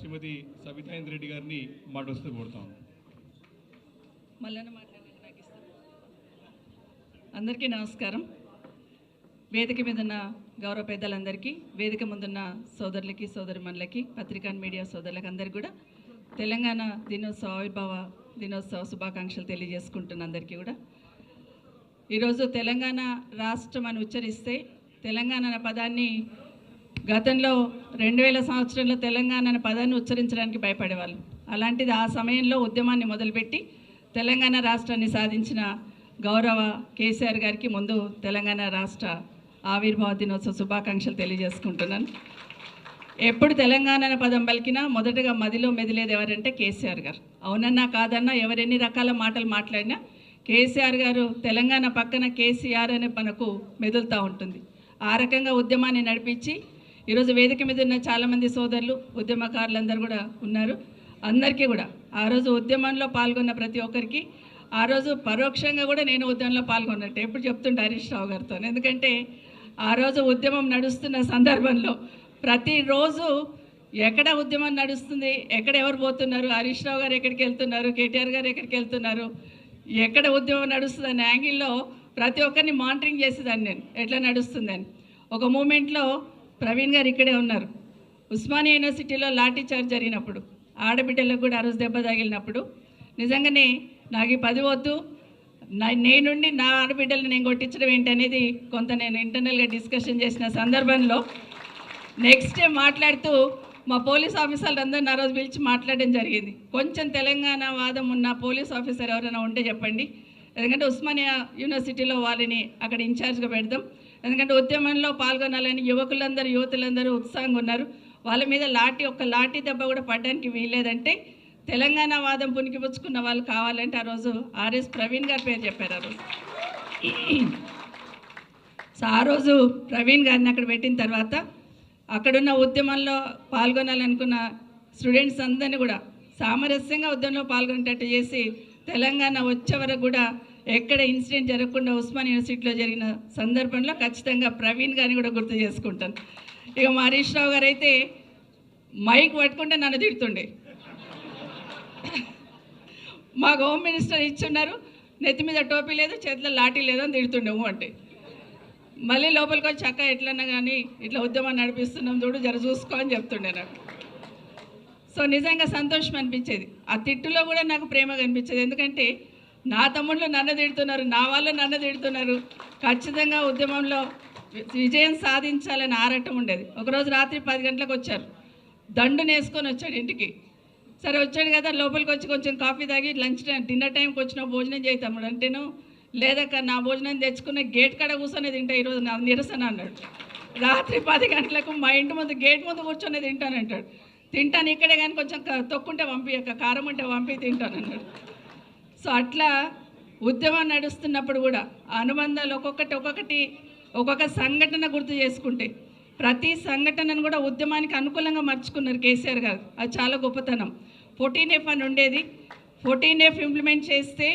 శ్రీమతి సబితాయింద్ర రెడ్డి గారిని మాట్లాడుతూ కోరుతాం. అందరికీ నమస్కారం. వేదిక మీద ఉన్న గౌరవ పెద్దలందరికీ, వేదిక ముందున్న సోదరులకి, సోదరిమణులకి, పత్రికా మీడియా సోదరులకి అందరికీ కూడా తెలంగాణ దినోత్సవ ఆవిర్భావ దినోత్సవ శుభాకాంక్షలు తెలియజేసుకుంటున్న అందరికీ కూడా. ఈరోజు తెలంగాణ రాష్ట్రం అని ఉచ్చరిస్తే తెలంగాణ అనే పదాన్ని గతంలో 2000 సంవత్సరంలో తెలంగాణ అనే పదాన్ని ఉచ్చరించడానికి భయపడేవాళ్ళు. అలాంటిది ఆ సమయంలో ఉద్యమాన్ని మొదలుపెట్టి తెలంగాణ రాష్ట్రాన్ని సాధించిన గౌరవ కేసీఆర్ గారికి ముందు తెలంగాణ రాష్ట్ర ఆవిర్భావ దినోత్సవ శుభాకాంక్షలు తెలియజేసుకుంటున్నాను. ఎప్పుడు తెలంగాణ అనే పదం పలికినా మొదటగా మదిలో మెదిలేది ఎవరంటే కేసీఆర్ గారు. అవునన్నా కాదన్నా ఎవరెన్ని రకాల మాటలు మాట్లాడినా కేసీఆర్ గారు తెలంగాణ పక్కన కేసీఆర్ అనే మనకు మెదులుతూ ఉంటుంది. ఆ రకంగా ఉద్యమాన్ని నడిపించి ఈరోజు వేదిక మీద ఉన్న చాలామంది సోదరులు, ఉద్యమకారులందరూ కూడా ఉన్నారు. అందరికీ కూడా ఆ రోజు ఉద్యమంలో పాల్గొన్న ప్రతి ఒక్కరికి, ఆ రోజు పరోక్షంగా కూడా నేను ఉద్యమంలో పాల్గొన్నట్టు ఎప్పుడు చెప్తుంటే హరీష్ రావు గారితో. ఎందుకంటే ఆ రోజు ఉద్యమం నడుస్తున్న సందర్భంలో ప్రతిరోజు ఎక్కడ ఉద్యమం నడుస్తుంది, ఎక్కడ ఎవరు పోతున్నారు, హరీష్ రావు గారు ఎక్కడికి వెళ్తున్నారు, కేటీఆర్ గారు ఎక్కడికి వెళ్తున్నారు, ఎక్కడ ఉద్యమం నడుస్తుంది అనే యాంగిల్లో ప్రతి ఒక్కరిని మానిటరింగ్ చేసేదాన్ని నేను, ఎట్లా నడుస్తుందని. ఒక మూమెంట్లో ప్రవీణ్ గారు ఇక్కడే ఉన్నారు. ఉస్మానియా యూనివర్సిటీలో లాఠీ చార్జ్ జరిగినప్పుడు, ఆడబిడ్డలకు కూడా ఆ రోజు దెబ్బ తగిలినప్పుడు నిజంగానే నాకు ఈ 10 వద్దు, నేనుండి నా ఆడబిడ్డలను నేను కొట్టించడం ఏంటనేది కొంత నేను ఇంటర్నల్గా డిస్కషన్ చేసిన సందర్భంలో నెక్స్ట్ డే మాట్లాడుతూ మా పోలీస్ ఆఫీసర్లు అందరిని ఆ రోజు పిలిచి మాట్లాడడం జరిగింది. కొంచెం తెలంగాణ వాదం ఉన్న పోలీస్ ఆఫీసర్ ఎవరైనా ఉంటే చెప్పండి, ఎందుకంటే ఉస్మానియా యూనివర్సిటీలో వాళ్ళని అక్కడ ఇన్ఛార్జ్గా పెడదాం. ఎందుకంటే ఉద్యమంలో పాల్గొనాలని యువతులందరూ ఉత్సాహంగా ఉన్నారు. వాళ్ళ మీద ఒక్క లాఠీ దెబ్బ కూడా పడడానికి వీల్లేదంటే తెలంగాణ వాదం పుణికిపుచ్చుకున్న వాళ్ళు కావాలంటే ఆ రోజు ఆర్ఎస్ ప్రవీణ్ గారి పేరు చెప్పారు ఆ రోజు. సో ఆ రోజు ప్రవీణ్ గారిని అక్కడ పెట్టిన తర్వాత అక్కడున్న ఉద్యమంలో పాల్గొనాలనుకున్న స్టూడెంట్స్ అందరినీ కూడా సామరస్యంగా ఉద్యమంలో పాల్గొనేటట్టు చేసి తెలంగాణ వచ్చే వరకు కూడా ఎక్కడ ఇన్సిడెంట్ జరగకుండా ఉస్మానియా యూనివర్సిటీలో జరిగిన సందర్భంలో ఖచ్చితంగా ప్రవీణ్ గారిని కూడా గుర్తు చేసుకుంటాను. ఇక మా హరీష్ రావు గారు అయితే మైక్ పట్టుకుంటే నన్ను తిడుతుండే. మాకు హోమ్ మినిస్టర్ ఇచ్చున్నారు, నెత్తి మీద టోపీ లేదు, చేతిలో లాఠీ లేదు అని తిడుతుండేమో అంటే మళ్ళీ లోపలికి వచ్చి అక్క ఎట్లన్నా కానీ ఇట్లా ఉద్యమం నడిపిస్తున్నాం చూడు, జర చూసుకో అని చెప్తుండే నాకు. సో నిజంగా సంతోషం అనిపించేది. ఆ తిట్టులో కూడా నాకు ప్రేమ కనిపించేది. ఎందుకంటే నా తమ్ముళ్ళు నన్ను తిడుతున్నారు, నా వాళ్ళు నన్ను తిడుతున్నారు, ఖచ్చితంగా ఉద్యమంలో విజయం సాధించాలని ఆరాటం ఉండేది. ఒకరోజు రాత్రి 10 గంటలకు వచ్చారు, దండుని వేసుకొని వచ్చాడు ఇంటికి. సరే వచ్చాడు కదా, లోపలికి వచ్చి కొంచెం కాఫీ తాగి డిన్నర్ టైంకి వచ్చిన భోజనం చేయి తమ్ముడు అంటేను, లేదక్క నా భోజనం తెచ్చుకున్న గేట్ కాడ కూర్చొని తింటా ఈరోజు నా నిరసన అన్నాడు. రాత్రి 10 గంటలకు మా ఇంటి ముందు గేట్ ముందు కూర్చొని తింటానంటాడు. తింటాను ఇక్కడే కానీ కొంచెం తొక్కుంటే పంపియక్క, కారం ఉంటే పంపి తింటానన్నాడు. సో అట్లా ఉద్యమం నడుస్తున్నప్పుడు కూడా అనుబంధాలు ఒక్కొక్క సంఘటన గుర్తు చేసుకుంటే ప్రతి సంఘటనను కూడా ఉద్యమానికి అనుకూలంగా మర్చుకున్నారు కేసీఆర్ గారు. అది చాలా గొప్పతనం. 14F అని ఉండేది. 14F ఇంప్లిమెంట్ చేస్తే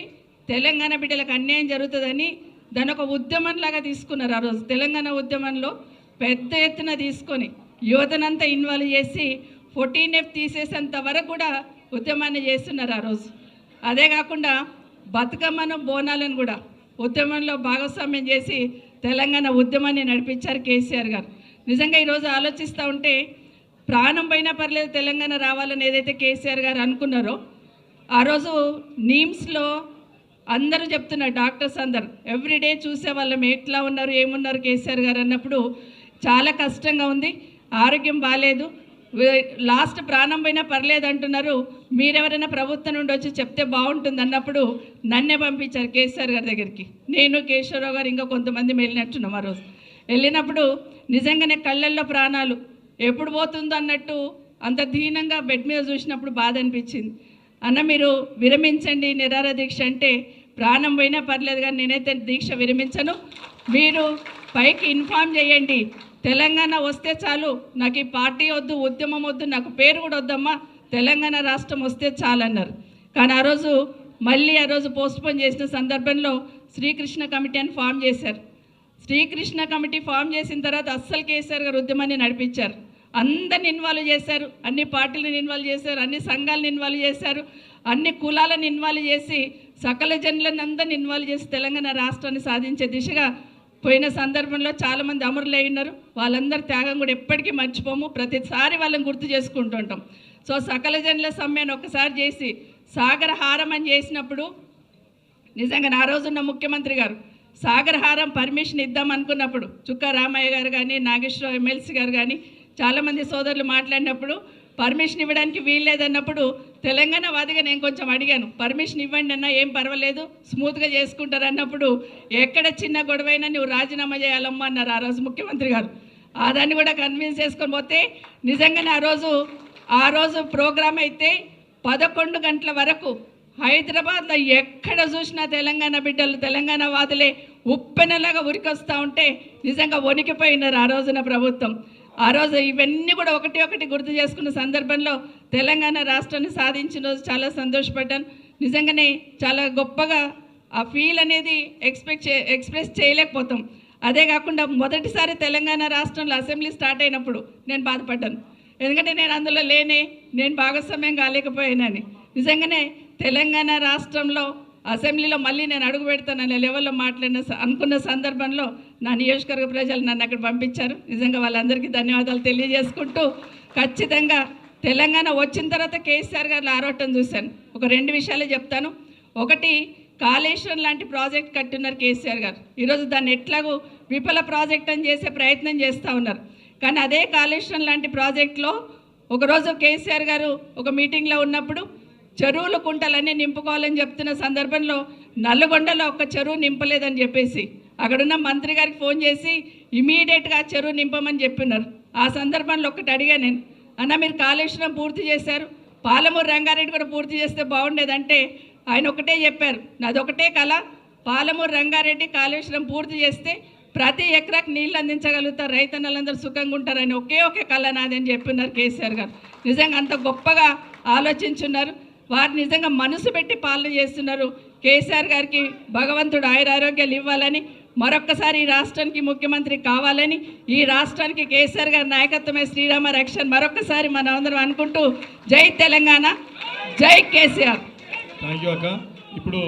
తెలంగాణ బిడ్డలకు అన్యాయం జరుగుతుందని దాని ఒక ఉద్యమంలాగా తీసుకున్నారు. ఆ రోజు తెలంగాణ ఉద్యమంలో పెద్ద ఎత్తున తీసుకొని యువతనంతా ఇన్వాల్వ్ చేసి 14F తీసేసేంత వరకు కూడా ఉద్యమాన్ని చేస్తున్నారు ఆ రోజు. అదే కాకుండా బతుకమ్మను, బోనాలను కూడా ఉద్యమంలో భాగస్వామ్యం చేసి తెలంగాణ ఉద్యమాన్ని నడిపించారు కేసీఆర్ గారు. నిజంగా ఈరోజు ఆలోచిస్తూ ఉంటే ప్రాణం పైన పర్లేదు తెలంగాణ రావాలని ఏదైతే కేసీఆర్ గారు అనుకున్నారో ఆ రోజు నీమ్స్లో అందరూ చెప్తున్నారు, డాక్టర్స్ అందరు ఎవ్రీడే చూసే వాళ్ళం ఎట్లా ఉన్నారు, ఏమున్నారు కేసీఆర్ గారు అన్నప్పుడు చాలా కష్టంగా ఉంది, ఆరోగ్యం బాగాలేదు, లాస్ట్ ప్రాణం పైన పర్లేదు అంటున్నారు, మీరెవరైనా ప్రభుత్వం నుండి వచ్చి చెప్తే బాగుంటుంది అన్నప్పుడు నన్నే పంపించారు కేసీఆర్ గారి దగ్గరికి. నేను, కేశవరావు గారు, ఇంకా కొంతమంది వెళ్ళినట్టున్నాం. ఆ రోజు వెళ్ళినప్పుడు నిజంగానే కళ్ళల్లో ప్రాణాలు ఎప్పుడు పోతుందో అన్నట్టు అంత దీనంగా బెడ్ మీద చూసినప్పుడు బాధ అనిపించింది. అన్న మీరు విరమించండి నిరాహార దీక్ష అంటే, ప్రాణం పోయినా పర్లేదు కానీ నేనైతే దీక్ష విరమించను, మీరు పైకి ఇన్ఫార్మ్ చేయండి, తెలంగాణ వస్తే చాలు, నాకు ఈ పార్టీ వద్దు, ఉద్యమం వద్దు, నాకు పేరు కూడా వద్దమ్మా, తెలంగాణ రాష్ట్రం వస్తే చాలన్నారు. కానీ ఆ రోజు పోస్ట్పోన్ చేసిన సందర్భంలో శ్రీకృష్ణ కమిటీ అని ఫామ్ చేశారు. శ్రీకృష్ణ కమిటీ ఫామ్ చేసిన తర్వాత అస్సలు కేసీఆర్ గారు ఉద్యమాన్ని నడిపించారు. అందరిని ఇన్వాల్వ్ చేశారు, అన్ని పార్టీలను ఇన్వాల్వ్ చేశారు, అన్ని సంఘాలను ఇన్వాల్వ్ చేశారు, అన్ని కులాలను ఇన్వాల్వ్ చేసి సకల జనులను అందరిని ఇన్వాల్వ్ చేసి తెలంగాణ రాష్ట్రాన్ని సాధించే దిశగా పోయిన సందర్భంలో చాలామంది అమరులు అయినారు. వాళ్ళందరి త్యాగం కూడా ఎప్పటికీ మర్చిపోము, ప్రతిసారి వాళ్ళని గుర్తు చేసుకుంటుంటాం. సో సకల జనుల సమ్మెను ఒకసారి చేసి సాగర హారం అని చేసినప్పుడు నిజంగా ఆ రోజున్న ముఖ్యమంత్రి గారు సాగర్ హారం పర్మిషన్ ఇద్దాం అనుకున్నప్పుడు చుక్కా రామయ్య గారు కానీ నాగేశ్వరరావు ఎమ్మెల్సీ గారు కానీ చాలామంది సోదరులు మాట్లాడినప్పుడు పర్మిషన్ ఇవ్వడానికి వీల్లేదన్నప్పుడు తెలంగాణ వాదిగా నేను కొంచెం అడిగాను, పర్మిషన్ ఇవ్వండి అన్నా ఏం పర్వాలేదు స్మూత్గా చేసుకుంటారు అన్నప్పుడు ఎక్కడ చిన్న గొడవైనా నువ్వు రాజీనామా చేయాలమ్మా అన్నారు ఆ రోజు ముఖ్యమంత్రి గారు. ఆ దాన్ని కూడా కన్విన్స్ చేసుకొని పోతే నిజంగానే ఆ రోజు ప్రోగ్రామ్ అయితే 11 గంటల వరకు హైదరాబాద్లో ఎక్కడ చూసినా తెలంగాణ బిడ్డలు తెలంగాణ వాదులే ఉప్పెనలాగా ఉరికొస్తూ ఉంటే నిజంగా వణికిపోయినారు ఆ రోజున ప్రభుత్వం. ఆ రోజు ఇవన్నీ కూడా ఒకటి ఒకటి గుర్తు చేసుకున్న సందర్భంలో తెలంగాణ రాష్ట్రాన్ని సాధించిన రోజు చాలా సంతోషపడ్డాను. నిజంగానే చాలా గొప్పగా ఆ ఫీల్ అనేది ఎక్స్ప్రెస్ చేయలేకపోతాం. అదే కాకుండా మొదటిసారి తెలంగాణ రాష్ట్రంలో అసెంబ్లీ స్టార్ట్ అయినప్పుడు నేను బాధపడ్డాను, ఎందుకంటే నేను అందులో నేను భాగస్వామ్యం కాలేకపోయానని. నిజంగానే తెలంగాణ రాష్ట్రంలో అసెంబ్లీలో మళ్ళీ నేను అడుగు పెడతాననే లెవెల్లో అనుకున్న సందర్భంలో నా నియోజకవర్గ ప్రజలు నన్ను అక్కడ పంపించారు. నిజంగా వాళ్ళందరికీ ధన్యవాదాలు తెలియజేసుకుంటూ ఖచ్చితంగా తెలంగాణ వచ్చిన తర్వాత కేసీఆర్ గారు ఆరోటం చూశాను. ఒక 2 విషయాలు చెప్తాను. ఒకటి, కాళేశ్వరం లాంటి ప్రాజెక్ట్ కట్టున్నారు కేసీఆర్ గారు. ఈరోజు దాన్ని ఎట్లాగూ విఫల ప్రాజెక్ట్ అని చేసే ప్రయత్నం చేస్తూ ఉన్నారు. కానీ అదే కాళేశ్వరం లాంటి ప్రాజెక్టులో ఒకరోజు కేసీఆర్ గారు ఒక మీటింగ్లో ఉన్నప్పుడు చెరువులు కుంటలన్నీ నింపుకోవాలని చెప్తున్న సందర్భంలో నల్లగొండలో ఒక్క చెరువు నింపలేదని చెప్పేసి అక్కడున్న మంత్రి గారికి ఫోన్ చేసి ఇమీడియట్గా ఆ చెరువు నింపమని చెప్పినారు. ఆ సందర్భంలో ఒకటి అడిగా నేను, అన్న మీరు కాళేశ్వరం పూర్తి చేశారు, పాలమూరు రంగారెడ్డి కూడా పూర్తి చేస్తే బాగుండేదంటే ఆయన ఒకటే చెప్పారు, నాదొకటే కళ, పాలమూరు రంగారెడ్డి కాళేశ్వరం పూర్తి చేస్తే ప్రతి ఎకరాకు నీళ్ళు అందించగలుగుతారు, రైతన్నలందరూ సుఖంగా ఉంటారని ఒకే కళ నాదని చెప్పినారు కేసీఆర్ గారు. నిజంగా అంత గొప్పగా ఆలోచించున్నారు. వారు నిజంగా మనసు పెట్టి పాలన చేస్తున్నారు. కేసీఆర్ గారికి భగవంతుడు ఆయురారోగ్యాలు ఇవ్వాలని, మరొక్కసారి ఈ రాష్ట్రానికి ముఖ్యమంత్రి కావాలని, ఈ రాష్ట్రానికి కేసీఆర్ గారి నాయకత్వమే శ్రీరామ రక్షణ మరొక్కసారి మనం అందరం అనుకుంటూ జై తెలంగాణ, జై కేసీఆర్. థ్యాంక్ యూ అక్క. ఇప్పుడు